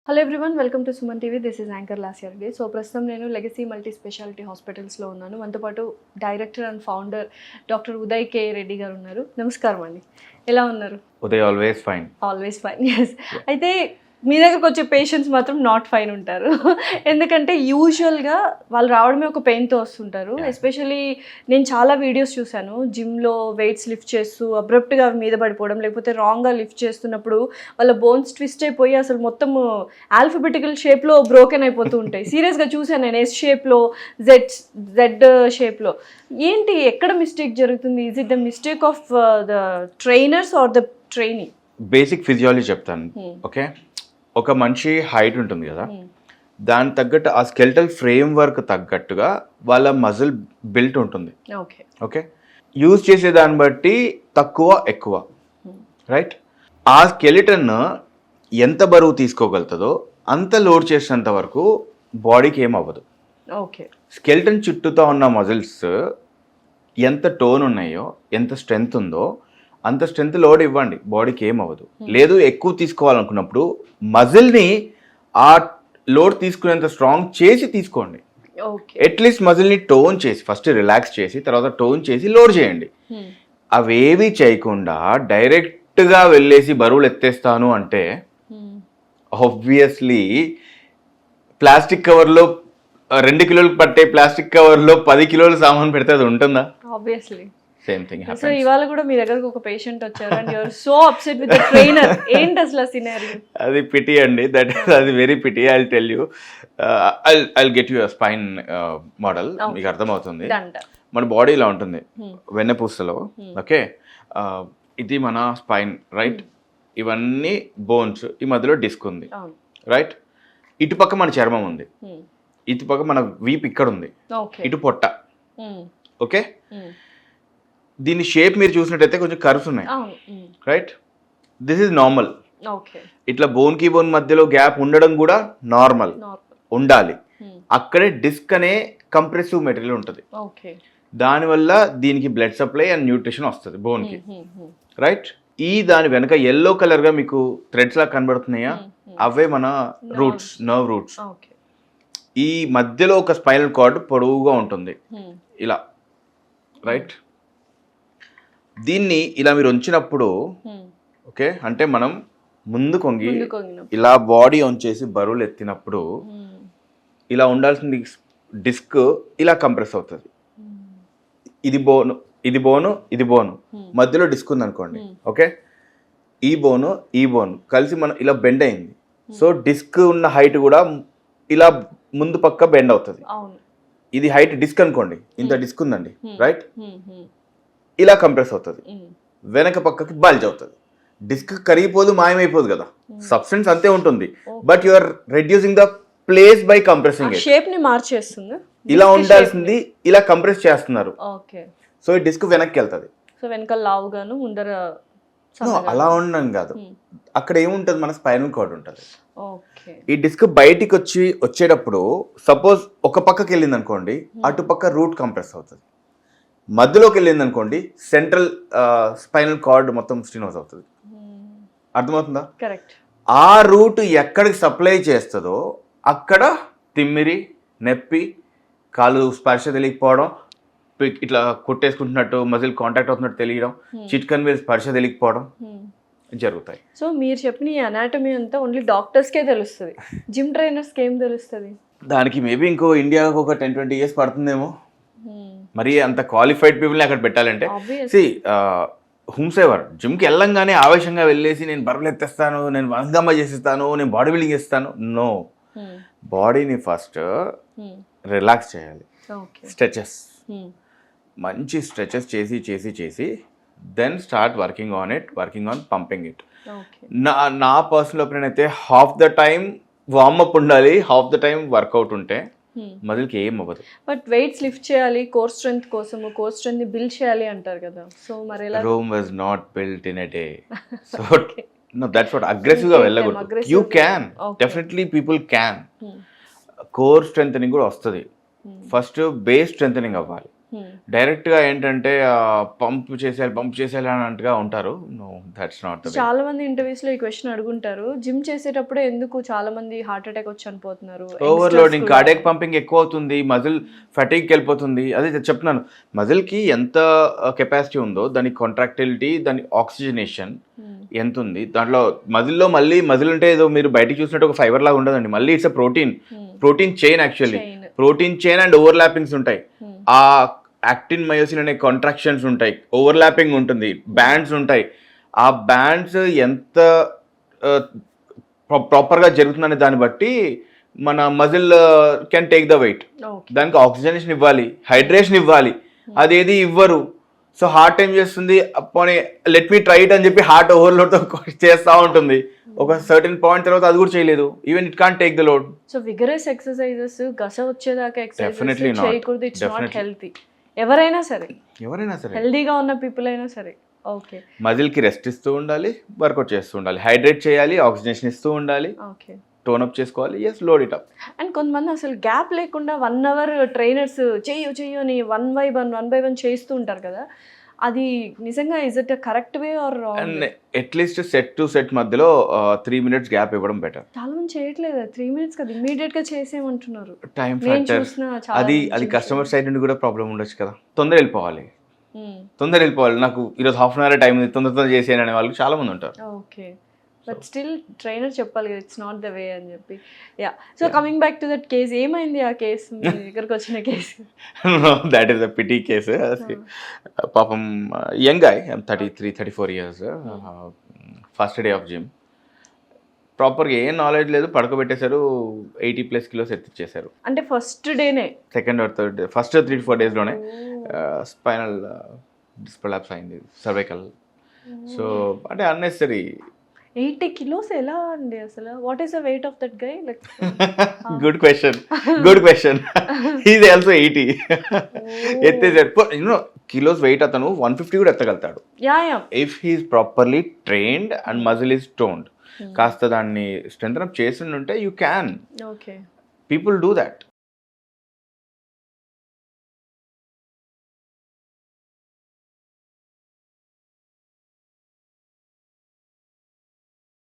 Hello everyone, welcome to Suman TV. This is anchor Lasya Reddy. So ప్రస్తుతం నేను legacy multi speciality హాస్పిటల్స్లో ఉన్నాను. మనతో పాటు director and founder doctor Uday K Reddy garu ఉన్నారు. నమస్కారం అండి, ఎలా ఉన్నారు? Uday always fine. Always fine, yes. అయితే మీ దగ్గరకు వచ్చే పేషెంట్స్ మాత్రం నాట్ ఫైన్ ఉంటారు. ఎందుకంటే యూజువల్గా వాళ్ళు రావడమే ఒక పెయిన్తో వస్తుంటారు. ఎస్పెషలీ నేను చాలా వీడియోస్ చూశాను, జిమ్లో వెయిట్స్ లిఫ్ట్ చేస్తూ అబ్రప్ట్గా మీద పడిపోవడం, లేకపోతే రాంగ్గా లిఫ్ట్ చేస్తున్నప్పుడు వాళ్ళ బోన్స్ ట్విస్ట్ అయిపోయి అసలు మొత్తం ఆల్ఫబెటికల్ షేప్లో బ్రోకెన్ అయిపోతూ ఉంటాయి. సీరియస్గా చూశాను నేను, ఎస్ షేప్లో, జెడ్ షేప్లో. ఏంటి, ఎక్కడ మిస్టేక్ జరుగుతుంది? Is it the mistake of the trainers or the training? Basic physiology చెప్తాను. ఓకే, ఒక మనిషి హైట్ ఉంటుంది కదా, దాని తగ్గట్టు ఆ స్కెల్టల్ ఫ్రేమ్ వర్క్ తగ్గట్టుగా వాళ్ళ మజిల్ బిల్ట్ ఉంటుంది. ఓకే ఓకే, యూజ్ చేసే దాన్ని బట్టి తక్కువ ఎక్కువ, రైట్? ఆ స్కెలిటన్ ఎంత బరువు తీసుకోగలుగుతుందో అంత లోడ్ చేసినంత వరకు బాడీకి ఏం అవ్వదు. ఓకే, స్కెలిటన్ చుట్టూతో ఉన్న మజిల్స్ ఎంత టోన్ ఉన్నాయో, ఎంత స్ట్రెంగ్త్ ఉందో అంత స్ట్రెంత్ లోడ్ ఇవ్వండి, బాడీకి ఏం అవ్వదు. లేదు ఎక్కువ తీసుకోవాలనుకున్నప్పుడు మజిల్ని ఆ లోడ్ తీసుకునేంత స్ట్రాంగ్ చేసి తీసుకోండి. అట్లీస్ట్ మజిల్ని టోన్ చేసి, ఫస్ట్ రిలాక్స్ చేసి, తర్వాత టోన్ చేసి లోడ్ చేయండి. అవేవి చేయకుండా డైరెక్ట్గా వెళ్ళేసి బరువులు ఎత్తేస్తాను అంటే ఆబ్వియస్లీ ప్లాస్టిక్ కవర్లో 2 కిలోలు పట్టే ప్లాస్టిక్ కవర్లో 10 కిలోలు సామాన్ పెడితే అది ఉంటుందా? ఆబ్వియస్లీ. Same thing. సో ఇవాళ కూడా మీ దగ్గరకు ఒక పేషెంట్ వచ్చారు and you are so upset with the trainer. ఏంటి అసలు ఆ సినారియో? అది పిటి అండి, అది very pity. I will tell you, I'll get you spine model, మీకు అర్థమవుతుంది. మన బాడీ ఇలా ఉంటుంది వెన్నపూసలో. ఓకే, ఇది మన స్పైన్, రైట్? ఇవన్నీ బోన్స్, ఈ మధ్యలో డిస్క్ ఉంది, రైట్? ఇటుపక్క మన చర్మం ఉంది, ఇటుపక్క మన వీప్ ఇక్కడ ఉంది, ఇటు పొట్ట. ఓకే, దీని షేప్ మీరు చూసినట్టయితే కొంచెం కర్వ్స్ ఉన్నాయి, రైట్? This is normal. ఇట్లా బోన్ కి బోన్ మధ్యలో గ్యాప్ ఉండడం కూడా నార్మల్ ఉండాలి. అక్కడే డిస్క్ అనే కంప్రెసివ్ మెటీరియల్ ఉంటుంది, దానివల్ల దీనికి బ్లడ్ సప్లై అండ్ న్యూట్రిషన్ వస్తుంది బోన్కి, రైట్? ఈ దాని వెనక ఎల్లో కలర్ గా మీకు థ్రెడ్స్ లా కనబడుతున్నాయా, అవే మన రూట్స్, నర్వ్ రూట్స్. ఈ మధ్యలో ఒక స్పైనల్ కార్డ్ పొడవుగా ఉంటుంది ఇలా, రైట్? దీన్ని ఇలా మీరు ఉంచినప్పుడు, ఓకే, అంటే మనం ముందు కొంగి ఇలా బాడీ ఉంచేసి బరువులు ఎత్తినప్పుడు ఇలా ఉండాల్సిన డిస్క్ ఇలా కంప్రెస్ అవుతుంది. ఇది బోను, ఇది బోను, ఇది బోను, మధ్యలో డిస్క్ ఉంది అనుకోండి. ఓకే, ఈ బోను ఈ బోను కలిసి మనం ఇలా బెండ్ అయింది. సో డిస్క్ ఉన్న హైట్ కూడా ఇలా ముందు పక్క బెండ్ అవుతుంది. ఇది హైట్ డిస్క్ అనుకోండి, ఇంత డిస్క్ ఉందండి, రైట్? ఇలా కంప్రెస్ అవుతుంది, వెనక పక్కకి బల్జ్ అవుతుంది. డిస్క్ కరిగిపోదు, మాయమైపోదు కదా, సబ్స్టెన్స్ అంతే ఉంటుంది, but you are reducing the place by compressing it. Shape ని మార్చేస్తుంది. ఇలా ఉండాల్సింది ఇలా కంప్రెస్ చేస్తున్నారు. ఓకే, సో ఈ డిస్క్ వెనక్కి వెళ్తుంది. సో వెనక లావుగాను ముందర అలా ఉండడం కాదు, అక్కడ ఏముంటుంది, మన స్పైనల్ కార్డ్ ఉంటుంది. ఈ డిస్క్ బయటికి వచ్చేటప్పుడు సపోజ్ ఒక పక్కకి వెళ్ళింది అనుకోండి, అటు పక్క రూట్ కంప్రెస్ అవుతుంది. మధ్యలోకి వెళ్ళింది అనుకోండి, సెంట్రల్ స్పైనల్ కార్డ్ మొత్తం స్టినోస్ అవుతుంది. అర్థమవుతుందా? కరెక్ట్. ఆ రూట్ ఎక్కడికి సప్లై చేస్తుందో అక్కడ తిమ్మిరి, నొప్పి, కాలు స్పర్శ తెలియకపోవడం, ఇట్లా కొట్టేసుకుంటున్నట్టు మజిల్ కాంటాక్ట్ అవుతున్నట్టు తెలియడం, చిట్కన్ మీద స్పర్శ తెలియకపోవడం జరుగుతాయి. సో మీరు చెప్పిన ఈ అనాటమీ అంతా ఓన్లీ డాక్టర్స్కే తెలుస్తుంది, జిమ్ ట్రైనర్స్కి ఏం తెలుస్తుంది? దానికి మేబీ ఇంకో ఇండియాకు ఒక 10-20 years పడుతుందేమో. మరి అంత క్వాలిఫైడ్ పీపుల్ని అక్కడ పెట్టాలంటే, సి హుమ్సెవర్ జిమ్కి వెళ్ళంగానే ఆవేశంగా వెళ్ళేసి నేను బరువులు ఎత్తేస్తాను, నేను వంగమ్మ చేసిస్తాను, నేను బాడీ బిల్డింగ్ చేస్తాను, నో. బాడీని ఫస్ట్ రిలాక్స్ చేయాలి, స్ట్రెచెస్, మంచి స్ట్రెచెస్ చేసి చేసి చేసి then start working on it, working on pumping it. నా పర్సనల్ ఒపీనియన్ అయితే హాఫ్ ద టైం వార్మప్ ఉండాలి, హాఫ్ ద టైం వర్కౌట్ ఉంటే మజిల్కి ఏం అవ్వదు. బట్ వెయిట్స్ లిఫ్ట్ చేయాలి, కోర్ స్ట్రెంత్ కోసం, కోర్ స్ట్రెంత్ ని బిల్డ్ చేయాలి అంటారు కదా. సో మరి ఎలా? Rome was not built in a day. So no, that's what. Aggressive గా వెళ్ళకూడదు. You can, definitely people can. Core strengthening కూడా వస్తుంది. ఫస్ట్ బేస్ స్ట్రెంథనింగ్ అవ్వాలి. డైరెక్ట్గా ఏంటంటే పంప్ చేసేయాలి అన్నట్టుగా ఉంటారు. No, that's not the way. చాలా మంది ఇంటర్వ్యూస్ లో ఈ క్వశ్చన్ అడుగుంటారు, జిమ్ చేసేటప్పుడే ఎందుకు చాలా మంది హార్ట్ అటాక్ వచ్చి చనిపోతున్నారు, ఓవర్లోడింగ్, కార్డియాక్ పంపింగ్ ఎక్కువ అవుతుంది, మజిల్ ఫటిగ్కి వెళ్ళిపోతుంది. అదే చెప్తున్నాను, మజిల్కి ఎంత కెపాసిటీ ఉందో దాని కాంట్రాక్టిలిటీ, దాని ఆక్సిజనేషన్ ఎంత ఉంది దాంట్లో. మజిల్లో మళ్ళీ మజిల్ అంటే ఏదో మీరు బయటికి చూసినట్టు ఒక ఫైబర్ లాగా ఉండదండి, మళ్ళీ it's a protein chain actually. Protein chain and overlappings ఉంటాయి. ఆ యాక్టిన్ మయోసిన్ అనే కాంట్రాక్షన్స్ ఉంటాయి, ఓవర్లాపింగ్ ఉంటుంది, బ్యాండ్స్ ఉంటాయి. ఆ బ్యాండ్స్ ఎంత ప్రాపర్గా జరుగుతుందనే దాన్ని బట్టి మన muscle can take the weight. దానికి ఆక్సిజనేషన్ ఇవ్వాలి, హైడ్రేషన్ ఇవ్వాలి, అదేది ఇవ్వరు. సో హార్ట్ ఏం చేస్తుంది, పోనీ లెట్ మీ ట్రై ఇట్ అని చెప్పి హార్ట్ ఓవర్లోడ్తో చేస్తూ ఉంటుంది. ఒక సర్టెన్ పాయింట్ తర్వాత అది కూడా చేయలేదు, even it can't take the load. So vigorous exercises గస వచ్చేదాకా Definitely ఎక్సర్సైజెస్ not. చేయకూడదు, ఇట్స్ నాట్ హెల్తీ. ఎవరైనా సరే ఎవరైనా హెల్దీగా ఉన్న పీపుల్ అయినా సరే. ఓకే, మజిల్కి రెస్ట్ ఇస్తూ ఉండాలి, వర్కౌట్ చేస్తూ ఉండాలి, హైడ్రేట్ చేయాలి, ఆక్సిజనేషన్ ఇస్తూ ఉండాలి, ఓకే, టోన్ అప్ చేసుకోవాలి, yes load it up. And కొంతమంది అసలు గ్యాప్ లేకుండా 1 hour ట్రైనర్స్ చెయ్యు అని 1 by 1 చేస్తూ ఉంటారు కదా, అది నిజంగా is it correct way or wrong? And at least set to set మధ్యలో 3 minutes గ్యాప్ ఇవ్వడం బెటర్. చాలా మంది చేయట్లేదు, 3 minutes కదా ఇమీడియట్ గా చేసేయమంటున్నారు. టైం నేను ఫ్యాక్టర్ చూసిన చాలా అది కస్టమర్ సైడ్ నుండి కూడా ప్రాబ్లం ఉండొచ్చు కదా. తొందర వెళ్ళిపోవాలి, నాకు ఈరోజు హాఫ్ అన్ అవర్ టైం ఉంది, తొందర చేసేయను అనే వాళ్ళు చాలా మంది ఉంటారు. ఓకే, బట్ స్టిల్ ట్రైనర్ చెప్పాలి కదా ఇట్స్ నాట్ ద వే అని చెప్పి. Yeah, so coming back to that case, ఏమైంది ఆ కేసు, మీ దగ్గరకు వచ్చిన case? That is a pity case. పాపం young guy, 33-34 years, first day of gym. ప్రాపర్గా ఏం నాలెడ్జ్ లేదు, పడుకోబెట్టేశారు, 80+ kilos ఎత్తిచ్చేశారు. అంటే ఫస్ట్ డేనే? Second or third day, first 3-4 daysలోనే స్పైనల్ డిస్ప్రలాప్స్ అయింది, సర్వైకల్. సో అంటే అన్నెసరీ. 80 kilos ఎలా అండి అసలు? What is the weight of that guy? Like good question. Is also 80. ఎత్తేసాడు కిలోస్ వెయిట్, అతను 150 కూడా ఎత్తగలుగుతాడు if he is properly trained and muscle is toned. కాస్త దాన్ని స్ట్రెంథన్ అప్ చేసి ఉంటే you can. Okay, people do that.